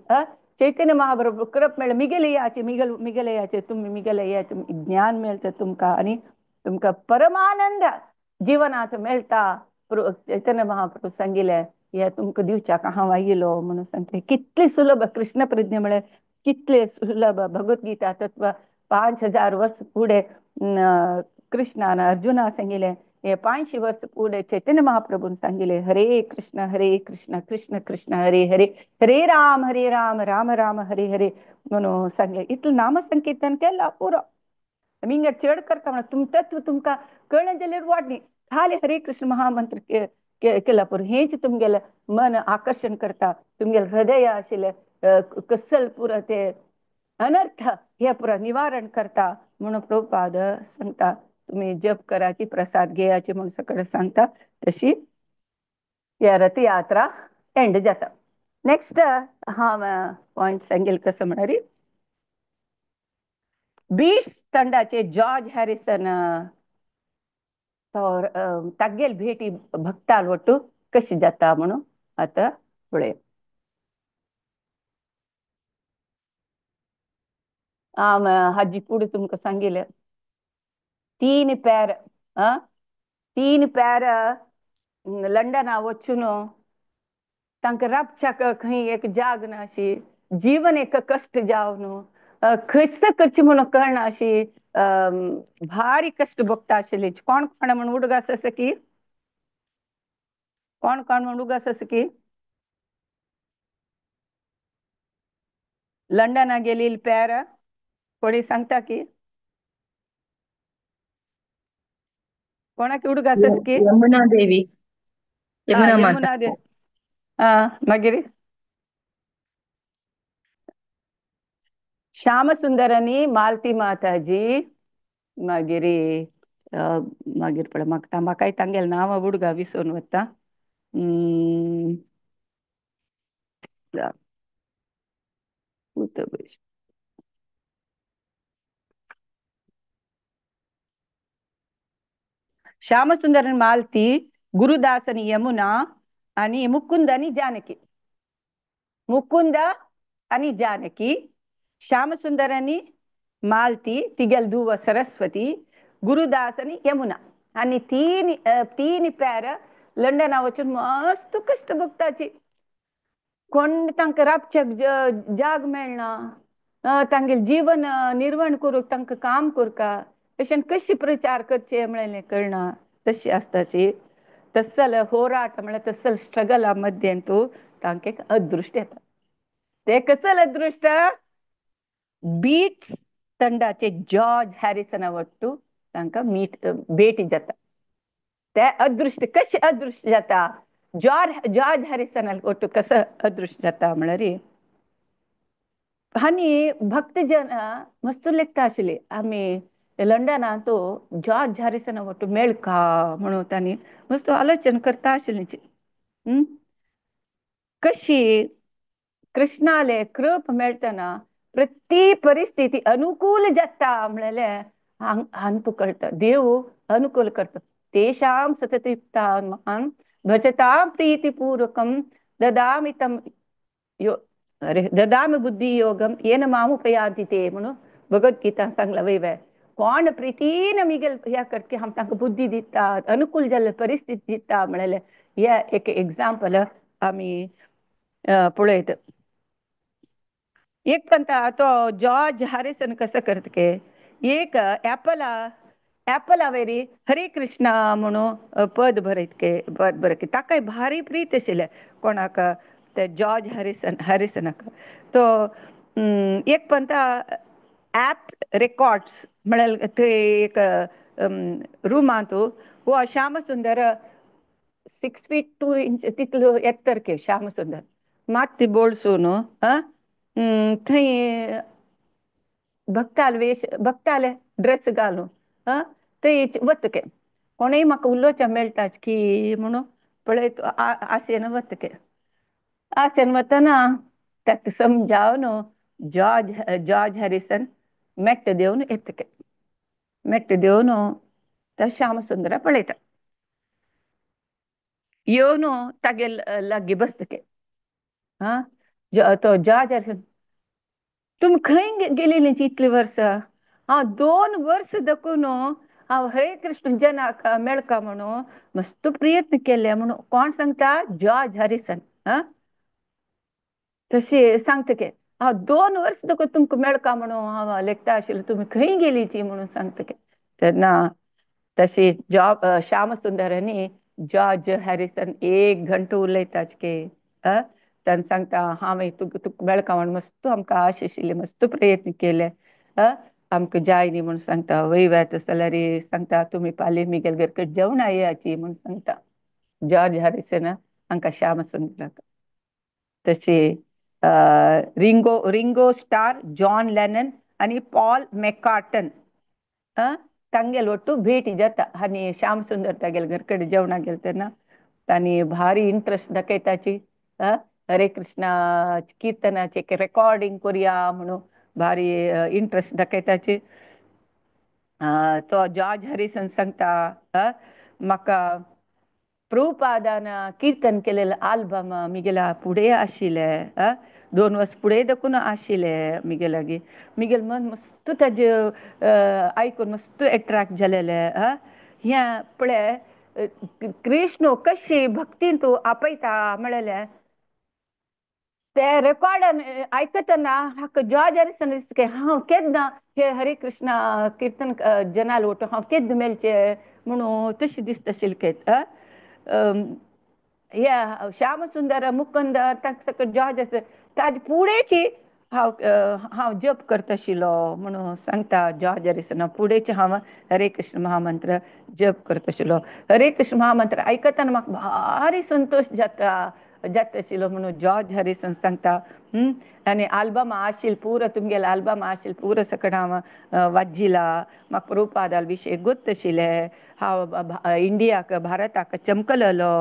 [SPEAKER 1] चैतन्य महाप्रभू करप मेळ्ळें मिगेले याचे मिगेले याचे तुम्ही मिगेले या ज्ञान मेळटा तुमकां आनी तुमकां परमानंद जीवनात मेळटा चैतन्य महाप्रभू सांगिल्ले हे तुमकां दिवच्याक हांव आयिल्लो म्हणून सांगता कितले सुलभ कृष्ण प्रज्ञा म्हळ्यार कितले सुलभ भगवद्गीता तत्व 5000 वर्ष फुडें कृष्णान अर्जुना सांगिल्ले हे 500 वर्ष फुडें चैतन्य महाप्रभून सांगिल्ले हरे कृष्ण कृष्ण कृष्ण हरे हरे हरे राम राम राम हरे हरे म्हणून सांगले इतलें नाम संकीर्तन केला पुरो आमी चड करता म्हणून तुम तत्व तुमकां कळना जाल्यार वाडनी खाली हरे कृष्ण महामंत्र केला पुरो हेच तुमगेलें मन आकर्षण करता तुमगेलें हृदय आशिल्लें कसल पुरो ते अनर्थ हे पुरो निवारण करता म्हणून प्रभुपाद सांगता तुम्ही जप कराची प्रसाद घेयाची म्हणून सगळें सांगता तशी या रथयात्रा एंड जाता। नेक्स्ट हांव पॉइंट सांगेल कसं म्हणल्यार बीच ತಂಡಾचे जॉर्ज हॅरिसन तागेल भेटी भक्ताल ಒಟ್ಟು कशी जाता म्हणून आता पळय हांव हाजी फुडें तुमकां सांगिल्लें 3 पेर 3 पेर लंडना वचून तांकां राबच्याक खंय एक जाग ना अशी जीवन एक कश्ट जावन खंयच करची म्हणून कळना अशी भारी कश्ट भोगता आशिल्ली कोण कोण म्हणून उडगास आसा की कोण कोण म्हणून उडगास आसा की लंडना गेली पेर कोणी सांगता की कोणाक उडगास आसा की
[SPEAKER 2] यमुना देवी यमुना माता
[SPEAKER 1] यमुना देवी मागीर श्यामसुंदरांनी मालती माताजी मागीर मागीर पळय म्हाकाय तांगेलें नांव उडगा विसरून वता श्यामसुंदरन मालती गुरुदास आणि यमुना आणि मुकुंद आणि जानकी मुकुंद आणि जानकी श्यामसुंदर आणि मालती तिगेल धुव सरस्वती गुरुदास आणि यमुना आणि तीन पेर लंडना वचून मस्त कष्ट भोगताची कोण तांकां राबच्याक जाग मेळना तांगेलें जीवन निर्वहण करूंक तांकां काम करता अशें कशी प्रचार करचे म्हणलें कळना तशी आसताची तसल होराट म्हळ्यार तसल स्ट्रगला मध्यें तूं तांके अदृश्ट येता. ते कसं अदृष्ट बीट्स ತಂಡಾಚೆ जॉर्ज हॅरिसन वट्टू तांकां भेटी जाता. ते अदृश्ट कशें अदृश्ट जाता. जॉर्ज हॅरिसनाक वट्टू कसं अदृश्ट जाता म्हळ्यार आनी भक्त जन मस्त लेखता आशिल्ली. आमी लंडनांत तो जॉर्ज हॅरिसना वट्टू मेळका म्हणून तांणी मस्त आलोचना करता आशिल्लीं. कशी कृष्णाले कृप मेळटना प्रती परिस्थिती अनुकूल जाता म्हणलें हांतू कळटा. देव अनुकूल करता. तेषां सततयुक्तान् भजतां प्रीतिपूर्वकं ददामि तं अरे ददामि बुद्धी योगम येन मामुपयांति ते म्हणून भगवद्गीता सांगला वयवे. कोण प्रितीन मिगेल ह्या करके हांव तांकां बुद्धी दिता, अनुकूल जाल्ले परिस्थिती दिता म्हणलें हे एक एग्जाम्पल आमी पळयत. एक म्हणटा तो जॉर्ज हॅरिसन कसं करता के एक ऍपला वेरी हरे कृष्णा म्हणून पद बरयत के पद बरय के ताकाय भारी प्रीत आशिल्लें कोणाक ते जॉर्ज हॅरिसनाक. तो एक म्हणटा ऍप रेकॉर्ड्स म्हळ्यार थंय एक रुमांत हो श्यामसुंदर 6 feet 2 inch तितलो एत्तर के श्यामसुंदर मात ती बोळसून थंय भक्ताले ड्रेस घालून थंय वता के कोणेय म्हाका उलोवचें मेळटाच की म्हणून पळयत आशेन वता के. आशेन वतना ताका समजावन जॉर्ज हॅरिसन मेट्ट देवन येता के. मेट्ट देवन त्या श्यामसुंदरा पळयता. येवन तागे लागीं बसता के. तो जॉर्ज हॅरिसन तुमी खंय गेलेलीं इतलीं वर्सां. हांव 2 वर्स देखून हांव हरे कृष्ण जनाक मेळका म्हणून मस्त प्रयत्न केले म्हणून कोण सांगता जॉर्ज हॅरिसन. तशी सांगता के हांव 2 वर्स देखून तुमकां मेळका म्हणून हांव लेखता आशिल्लें तुमी खंय गेलीं म्हणून सांगता के. तेन्ना तशी श्यामसुंदरांनी जॉर्ज हॅरिसन 1 घंटो उलयताच के तांणी सांगता हांवें तुका मेळका म्हणून मस्त आमकां आश आशिल्ली मस्त प्रयत्न केले आमकां जाय न्ही म्हणून सांगता. वयतात जाल्यार सांगता तुमी फाल्यां मिगेल घर जेवणा येयाची म्हणून सांगता जॉर्ज हॅरिसन हांकां श्यामसुंदराक. तशी रिंगो स्टार जॉन लेनन आनी पॉल मॅककार्टन तांगेल ಒಟ್ಟು भेटी जाता. आनी श्यामसुंदर तागेल घर कडेन जेवणाक गेले तेन्ना तांणी भारी इंट्रस्ट दाखयताची हरे कृष्णा किर्तनाचे रेकॉर्डिंग करुया म्हणून भारी इंट्रस्ट दाखयताची. तो जॉर्ज हॅरिसन सांगता म्हाका प्रभुपादान कीर्तन केलेलं आल्बम मिगेला फुडें आशिल्लें 2 वर्स फुडें देखून आशिल्लें मिगे लागीं. मिगेल मन मस्त ताजे आयकून मस्त एट्रॅक्ट जालेलें. हें पळय कृष्ण कशी भक्तीन तूं आपयता म्हळेलें ते रेकॉर्डान आयकतना हाका जॉर्ज हॅरिसन दिसता हांव केन्ना हे हरे कृष्णा कीर्तन जनाल वटू हांव केन्ना मेळचें म्हणून तशें दिसता आशिल्लें. या श्यामसुंदर मुकुंद ताका जॉर्ज ताजे फुडेंची हांव जप करता आशिल्लो म्हणून सांगता जॉर्ज हॅरिसन. फुडेंचे हांव हरे कृष्ण महामंत्र जप करता आशिल्लो. हरे कृष्ण महामंत्र आयकतना म्हाका भारी संतोश जाता आशिल्लो म्हणून जॉर्ज हॅरिसन सांगता. आनी आल्बम आशिल्लें पुरो तुमगेलें आल्बम आशिल्लें पुरो सकट हांव वाजिला. म्हाका प्रभुपादा विशीं गोत्त आशिल्लें. हांव इंडियाक भारताक चमकलेलो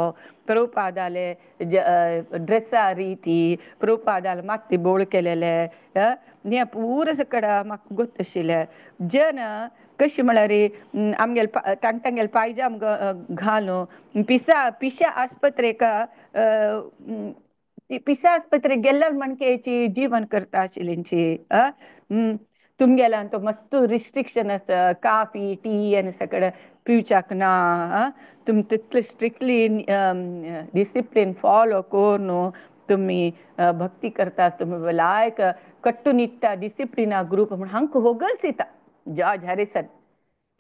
[SPEAKER 1] प्रभुपादाले ड्रेसा रिती प्रभुपादाल माती बोळ केलेले हें पुरो सकट म्हाका गोत्त आशिल्लें. जन कशें म्हळ्यार आमगेले तांगेले पायजाम घालून पिश्या आस्पत्रेक पिश्या आस्पत्रेक गेल्ल्या मणकेची जीवन करता आशिल्लींची. तुमगेल्यान तो मस्त रिस्ट्रिक्शन आसा काफी टी आनी सकट पिवच्याक ना. तुमी तितले स्ट्रिक्टली डिसिप्लीन फॉलो करून तुमी भक्ती करता. तुमी लायक कट्टुनिट्टा डिसिप्लिना ग्रूप म्हणून हांकां होगल्स येता जॉर्ज हॅरिसन.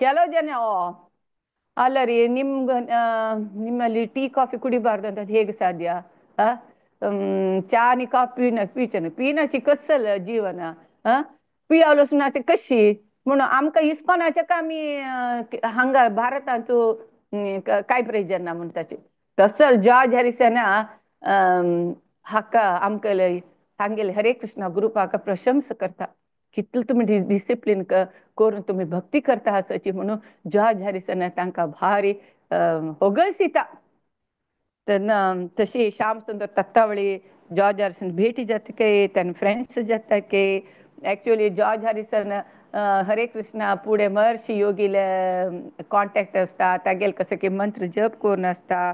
[SPEAKER 1] ಕೆಲವು ಜನ ಅಲ್ಲ ರೀ ನಿಮ್ಮಲ್ಲಿ ಟೀ ಕಾಫಿ ಕುಡಿಬಾರ್ದು ಅಂತ ಹೇಗೆ ಸಾಧ್ಯ च्या आणि कॉफी न पिचन पिनाची कसल जीवन पियावलोच ना ते कशी म्हणून आमकां इस्कॉनाच्या कामी हांगा भारताचो काय प्रेजर ना म्हणटाचे तसल जॉर्ज हॅरिसन हाका आमकां सांगेले हरे कृष्णा ग्रुपाक प्रशंस करता कितले तुम्ही डिसिप्लिन करून तुम्ही भक्ती करता आसाची म्हणून जॉर्ज हॅरिसन तांकां भारी होगळसिता तेन्ना तशी श्याम सुंदर तत्तावळी जॉर्ज हॅरिसन भेटी जातके तेन फ्रेंड्स जातके ऍक्च्युअली जॉर्ज हॅरिसन हरे कृष्णा पुढे महर्षी योगीले कॉन्टॅक्ट असता तागेले कसं की मंत्र जप करून आसता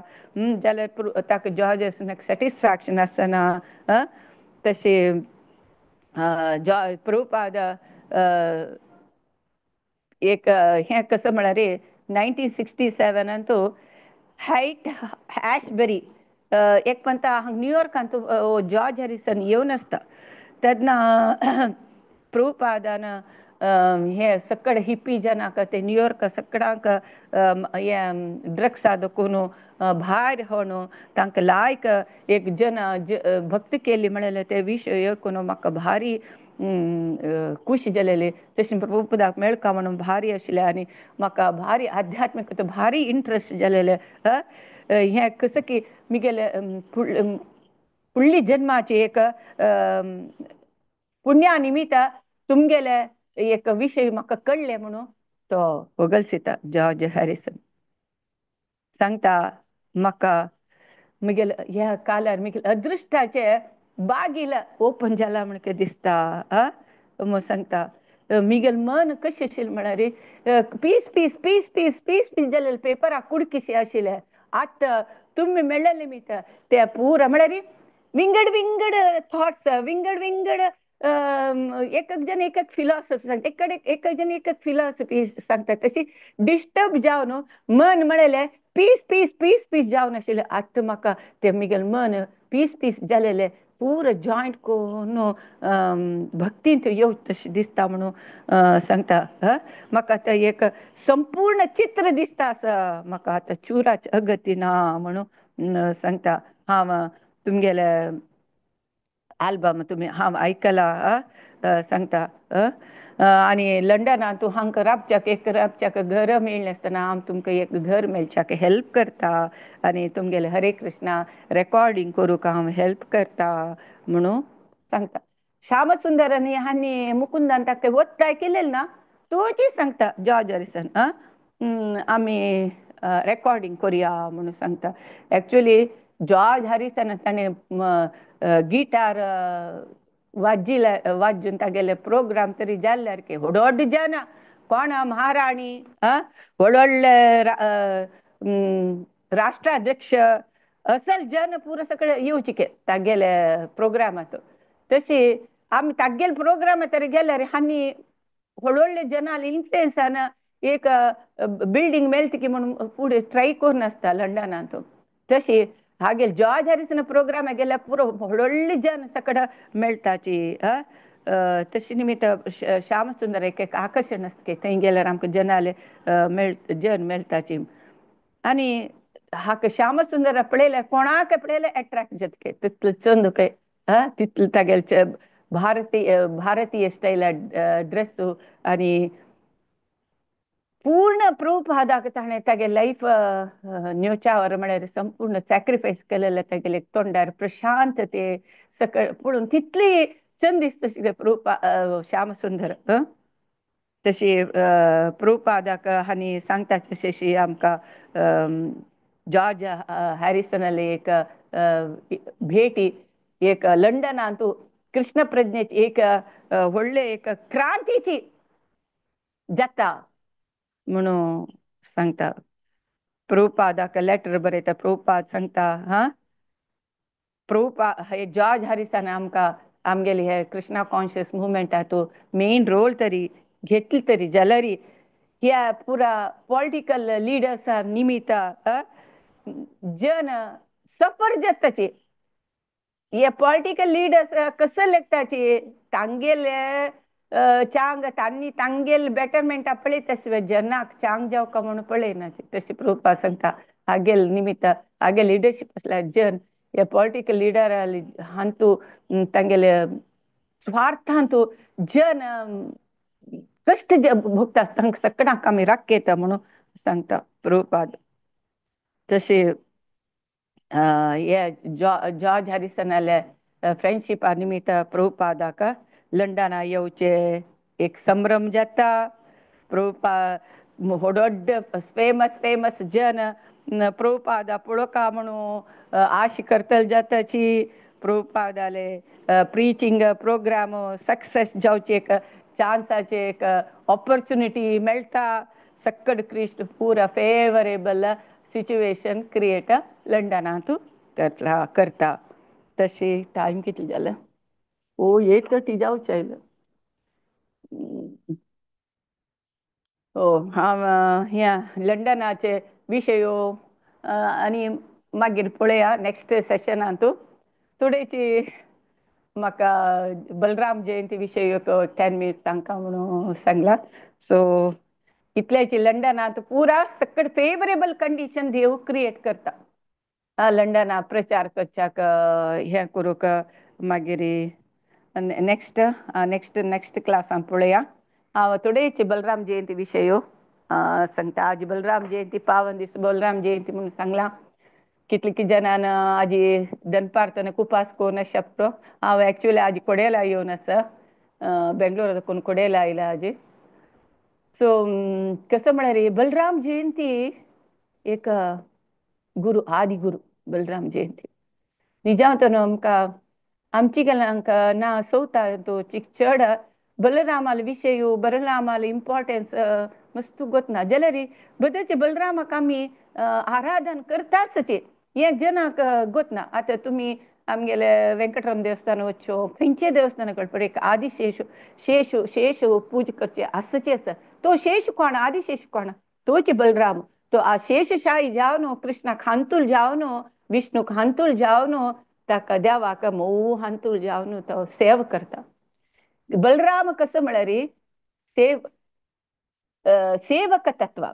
[SPEAKER 1] जाल्यार ताका जॉर्ज हॅरिसनाक सॅटिस्फॅक्शन आसना तशी प्रभुपाद एक हें कसं म्हळ्यार रे 1967 तो हायट हॅशबरी एक पंत हांगा न्यूयॉर्कांत जॉर्ज हॅरिसन येवन आसता तेन्ना प्रभुपादान हे सकड हिप्पी जनाक ते न्यूयॉर्क सकडांक हे ड्रग्स आदकून भायर होणू तांकां लायक एक जन भक्ती केली म्हणले ते विशय ऐकून म्हाका भारी खुश जालेले तशें प्रभुपदाक मेळका म्हणून भारी आशिल्लें आनी म्हाका भारी आध्यात्मिक भारी इंट्रस्ट जालेले हें कसं की म्हगेले फुडली जन्माची एक पुण्या निमित्त तुमगेले एक विशय म्हाका कळ्ळे म्हणून तो होगलसिता जॉर्ज हॅरिसन सांगता म्हाका म्हगेले ह्या कालार म्हगेले अदृश्टाचे बागील ओपन जाला म्हणके दिसता सांगता म्हगेल मन कशें आशिल्लें म्हळ्यार piece piece piece piece piece piece जालेले पेपराक कुडकीशे आशिल्ले आतां तुमी मेळ्ळे निमित्त ते पुरा म्हळ्यार विंगड विंगड थॉट्स विंगड विंगड एक जण एक फिलॉसॉफी सांगता एक जण एक फिलॉसॉफी सांगता तशी डिस्टर्ब जावन मन म्हळेलें पीस पीस पीस पीस जावन आशिल्लें आतां म्हाका ते म्हगेलें मन पीस पीस जालेलें पूर जॉयंट करून भक्तींत येवच तशें दिसता म्हणून सांगता म्हाका आतां एक संपूर्ण चित्र दिसता आसा म्हाका आतां चुराच अगती ना म्हणून सांगता हांव तुमगेले आल्बम तुम्ही हांव आयकला सांगता आनी लंडनांत तूं हांगा राबच्याक घर मेळ्ळें आसतना हांव तुमकां एक घर मेळच्याक हेल्प करता आनी तुमगेले हरे कृष्णा रेकॉर्डिंग करूंक हांव हेल्प करता म्हणून सांगता श्यामसुंदरांनी हांणी मुकुंदान ताका वोत्ताय केलेलें ना तोची सांगता जॉर्ज हॅरिसन आमी रेकॉर्डिंग करुया म्हणून सांगता ऍक्च्युअली जॉर्ज हॅरिसन ताणें गिटार वाजून तागेले प्रोग्राम तरी जाल्ल्यार की व्हड जन कोण महाराणी व्हडले राष्ट्राध्यक्ष असल जन पुरो सकळे येवचे तागेले प्रोग्रामात तशी आमी तागेले प्रोग्राम तरी गेल्यार हांणी व्हडले जनाल इन्फ्लुएन्सान एक बिल्डिंग मेळटा की म्हणून फुडें स्ट्रायक करून आसता लंडनांत तशी हागे जॉर्ज हॅरिसन प्रोग्राम गेल्यार पुरो व्हडले जन सकड मेळटाची तशी निमित्त श्याम सुंदर एक आकर्शण आसता थंय गेल्यार आमकां जनाले जन मेळटाची आनी हाका श्याम सुंदर पळयल्यार कोणाक पळयल्यार एट्रॅक्ट जातके तितलो चंद पळय तितलो तागेले भारतीय स्टायला ड्रेस आनी पूर्ण प्रभुपादाक ताणें तागे लायफ न्योचावर म्हळ्यार संपूर्ण सॅक्रिफायस केलेले तागेले तोंडार प्रशांतते सकळ पळोवन तितली चंद दिसता आशिल्ले श्याम सुंदर तशी प्रभुपादाक हांणी सांगता तशी आमकां जॉर्ज हॅरिसनाले एक भेटी एक लंडनांत कृष्ण प्रज्ञेची एक व्हडले एक क्रांतीची जाता म्हणून सांगता प्रभुपादाक लेटर बरयता प्रभुपाद सांगता प्रभुपाद हे जॉर्ज हॅरिसन आमकां आमगेले हे कृष्णा कॉन्शियस मुवमेंटात मेन रोल तरी घेतली तरी जाल्यार ह्या पुरा पॉलिटिकल लिडर्सा निमित्त जन सफर जाताचे हे पॉलिटिकल लिडर्स कसं लेखताचे तांगेले चांग तांणी तांगेल बेटरमेंटा पळयता जनाक चांग जावका म्हणून पळयना तशी प्रभुपाद सांगता हागेल निमित्त हागे लिडरशीप आसल्यार जन हे पॉलिटिकल लिडर हांतू तांगेले स्वार्थांतू जन कष्ट भोगता तांकां सगळ्यांक आमी राग येता म्हणून सांगता प्रभुपाद. तशी हे जॉर्ज हॅरिसनाले फ्रेंडशिपा निमित्त प्रभुपादाक लंडना येवचे एक संभ्रम जाता. प्रभुपाद व्हडोड्ड फेमस जन प्रभुपादा पळोवका म्हणून आश करतले जाताची प्रभुपादाले प्रिचींग प्रोग्राम सक्सेस जावचे एक चान्साचे एक ऑपॉर्च्युनिटी मेळटा. सक्कड क्रिस्ट पूरा फेवरेबल सिच्युएशन क्रिएट लंडनांत करता. तशी टायम कितले जाला? 8:30 जावचे आयले. हांव ह्या लंडनाचे विशयो आनी मागीर पळया नेक्स्ट सेशनांत. थोडेची म्हाका बलराम जयंती विशय 10 मिनिट्स तांकां म्हणून सांगला. सो इतल्याची लंडनांत पुरा सकड फेवरेबल कंडिशन देव क्रिएट करता लंडना प्रचार करच्याक हें करूंक. मागीर नेक्स्ट क्लासान पळया. हांव थोडेची बलराम जयंती विशय सांगता. आज बलराम जयंती पावन दीस बलराम जयंती म्हणून सांगला. कितले जनान आजी दनपारतने उपास कोण शकतो. हांव एक्चुअली आज कोडेला येवन आसा. बेंगलोर कोण कोडेला आयला आज. सो कसं म्हळ्यार बलराम जयंती एक गुरु आदि गुरु बलराम जयंती निजांतन आमकां आमची गेल्यांक ना चवता तो चड बलरामाल विशय बलरामाल इम्पॉर्टन्स मस्त गोतना जाल्यार बदलचे बलरामाक आमी आराधन करताच हें जनाक गोतना. आतां तुमी आमगेले वेंकटराम देवस्थान वच्चो खंयचे देवस्थाना कळपड एक शेश पूज करचे आसचे आसा. तो शेष कोण? आदिशेष कोण? तोच बलराम. तो आ शेषशाही जावन कृष्णाक हांतूल जावन विष्णूक हांतूल जावन ताका देवाक मोव हांतूल जावन तो सेव करता. बलराम कसं म्हळ्यार सेवक तत्व.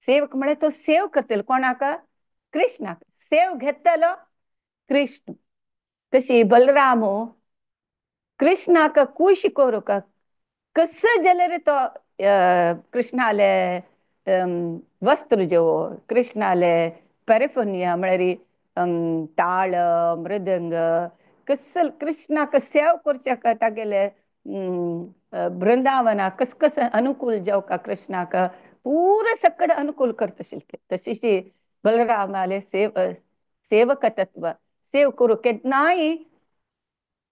[SPEAKER 1] सेवक म्हळ्यार तो सेव करतलो कोणाक? कृष्णाक. सेव घेतलो कृष्ण. तशी बलराम कृष्णाक खुश करूंक कसं जाल्यार तो कृष्णाले वस्त्र जेवो कृष्णाले पॅरेफोनिया म्हळ्यार ताळ मृदंग कसं कृष्णाक सेव करच्याक तागेले बृंदावना कस अनुकूल जावका कृष्णाक पूरा सकड अनुकूल करतशिल्के. तशी बलरामाले सेवक तत्व सेव करू केन्नाय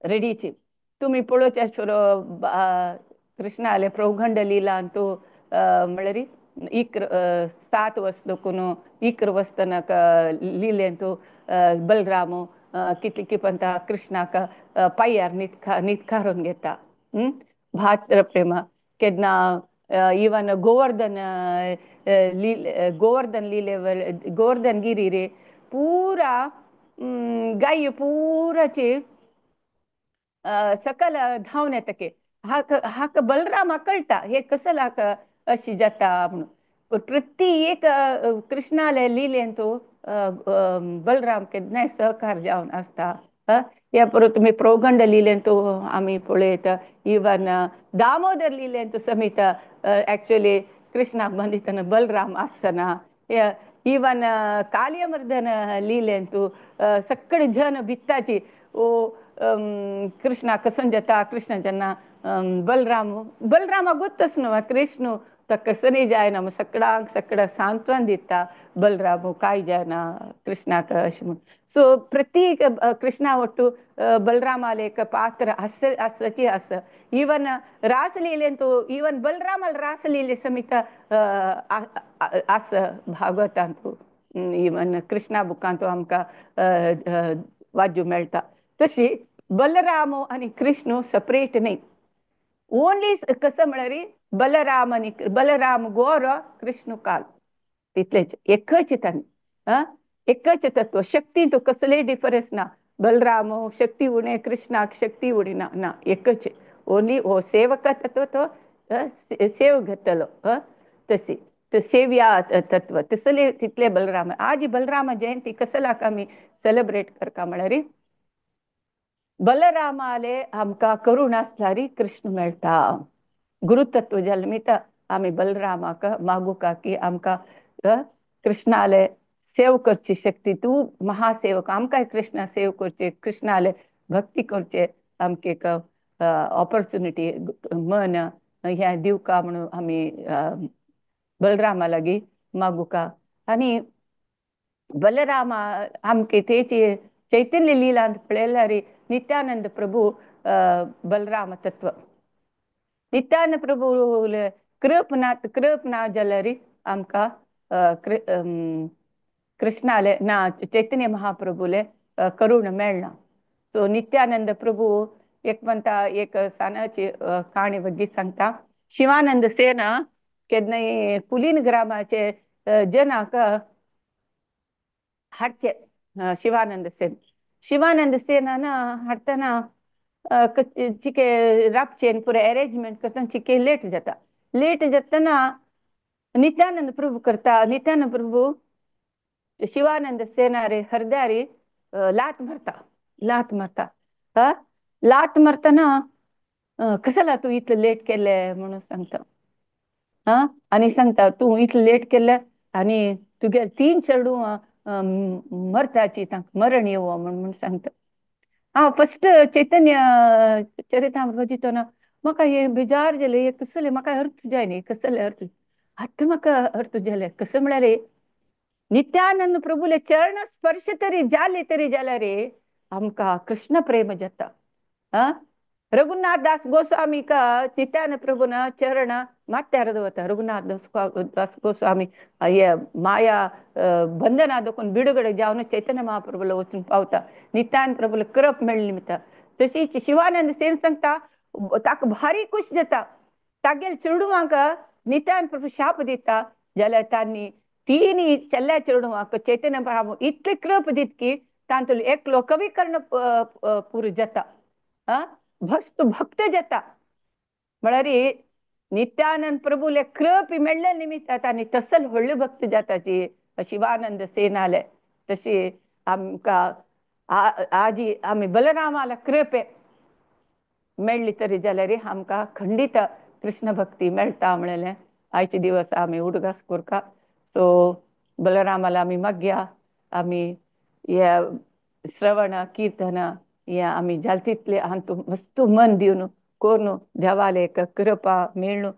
[SPEAKER 1] रेडीची. तुम्ही पळोवचे आसतलो कृष्णाले प्रौगंड लिलांतू म्हळ्यार 7 वर्स दोकून इकर वस्तनक लिलेंतू बलराम कितली पंता कृष्णाक पायार नितकारून घेता. भात्र प्रेमा केन्ना इवन गोवर्धन गोवर्धन गिरी रे पूरा गाय पूराची सकल धावन येतके हाक बलराम कळटा हे कसलाक अशी जाता म्हणून. प्रति एक कृष्णाले लिलेंतू बलराम केन्नाय सहकार जावन आसता. हे परत तुमी प्रौगंड लिलेंतू आमी पळयत. इवन दामोदर लिलेंतू समीत एक्चुअली कृष्णाक बंदितना बलराम आसतना. इवन कालियमर्दन लिलेंतू सकड जन भित्ताची कृष्णा कसं जाता कृष्ण जेन्ना बलरामा गोत्तच न्हू कृष्ण कसं नाही जायना मग सकड सांत्वन दिता बलराम काय जायना कृष्णाक अशें म्हणून. सो प्रत्येक कृष्णा ಒಟ್ಟು बलरामाले एक पात्र आसची आस. इवन रासलीलेंतू इवन बलरामाल रासलीले समीत आस भागवतांतू इवन कृष्णा बुकांतू आमकां वाजू मेळटा. तशी बलराम आनी कृष्ण सपरेट न्ही. ओन्ली कसं म्हळ्यार बलराम गोर कृष्ण काल तितलेच एकच तांणी एकच तत्व. शक्ती तो कसले डिफरन्स ना. बलराम शक्ती उणे कृष्णाक शक्ती उणी ना एकच. ओन्ली हो सेवक तत्व तो सेव घेतलो तशी. ते सेव्या तत्व तसले तिथले बलराम आज बलराम जयंती कसलाक आम्ही सेलिब्रेट करता म्हळ्यार बलरामाले आमकां करूण आसल्यारी कृष्ण मेळटा गुरुतत्व जल्मिता आम्ही बलरामाक मागुका की आमकां कृष्णाले सेव करची शक्ती तू महासेवक आमकां कृष्णा सेव करचे कृष्णाले भक्ती करचे आमके एक ऑपॉर्च्युनिटी मन ह्या दिवका म्हणून आम्ही बलरामा लागी मागुका आणि बलरामा आमके तेची चैतन्य लीला ಅಂತ पळयल्यार नित्यानंद प्रभु बलराम तत्व नित्यानंद प्रभु कृपना जाल्यार आमकां कृष्णाले ना चैतन्य महाप्रभुले करूण मेळना सो नित्यानंद प्रभु एक म्हणटा एक सानाची काणी बद्दल सांगता शिवानंद सेना केन्नाय पुलीन ग्रामाचे जनाक हाडचे शिवानंद सेना हाडटना चिके रापचेन पुरे अरेंजमेंट करतना चिके लेट जातना नित्यानंद प्रभु करता नित्यानंद प्रभु शिवानंद सेना रे हरदारी लात मारता लात मारतना कशाला तू इतलं लेट केले म्हणून सांगता आणि सांगता तू इतलं लेट केलं आणि तुगे 3 चेडू मरताची तांकां मरण येवो म्हणून सांगता फर्स्ट चैतन्य चरितामृत वाचितना म्हाका हे बेजार जालें हे कसले म्हाका अर्थ जाय न्ही कसले अर्थ आतां म्हाका अर्थ जाले कसं म्हळ्यार नित्यानंद प्रभुले चरण स्पर्श तरी जाल्यार आमकां कृष्ण प्रेम जाता रघुनाथ दास गोस्वामी का नित्यानंद प्रभुन चरण माथ्यार दवरता रघुनाथ दास गोस्वामी माया बंधनादकून बिಡುಗಡೆ जावन चैतन्य महाप्रभुला वचून पावता नित्यानंद प्रभुला कृप मेळ्ळी निमित्त तशीच शिवानंद सेन सांगता ताका भारी खुश जाता तागेल चेडूवांक नित्यानंद प्रभु शाप दिता जाल्यार तांणी 3 चेल्ल्या चेडूवांक चैतन्य महाप्रभु इतली कृप दीत की तांतून एकलो कवी कर्ण पुरो जाता भक्त भक्त जाता म्हळ्यार नित्यानंद प्रभुले कृप मेळ्ळे निमित्त तांणी तसल व्हडले भक्त जाता ती शिवानंद सेनाले तशी आमकां आजी आमी बलरामाला कृपे मेळ्ळी तरी जाल्यार आमकां खंडीत कृष्ण भक्ती मेळटा म्हणलें आयचे दिवस आमी उडगास करता सो बलरामाला आमी मागया आमी ह्या श्रवण कीर्तन या आमी जाल तितले हातूंत मस्त मन दिवन कोरून देवाले कृपा मेळ्ळू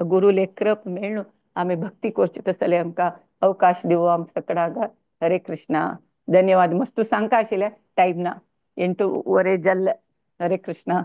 [SPEAKER 1] गुरुले कृप मेळ्ळू आमी भक्ती करची तसले आमकां अवकाश दिवो आम सकडाक हरे कृष्णा धन्यवाद मस्त सांगता आशिल्लें टायम ना 8 वरे जाल्ले हरे कृष्णा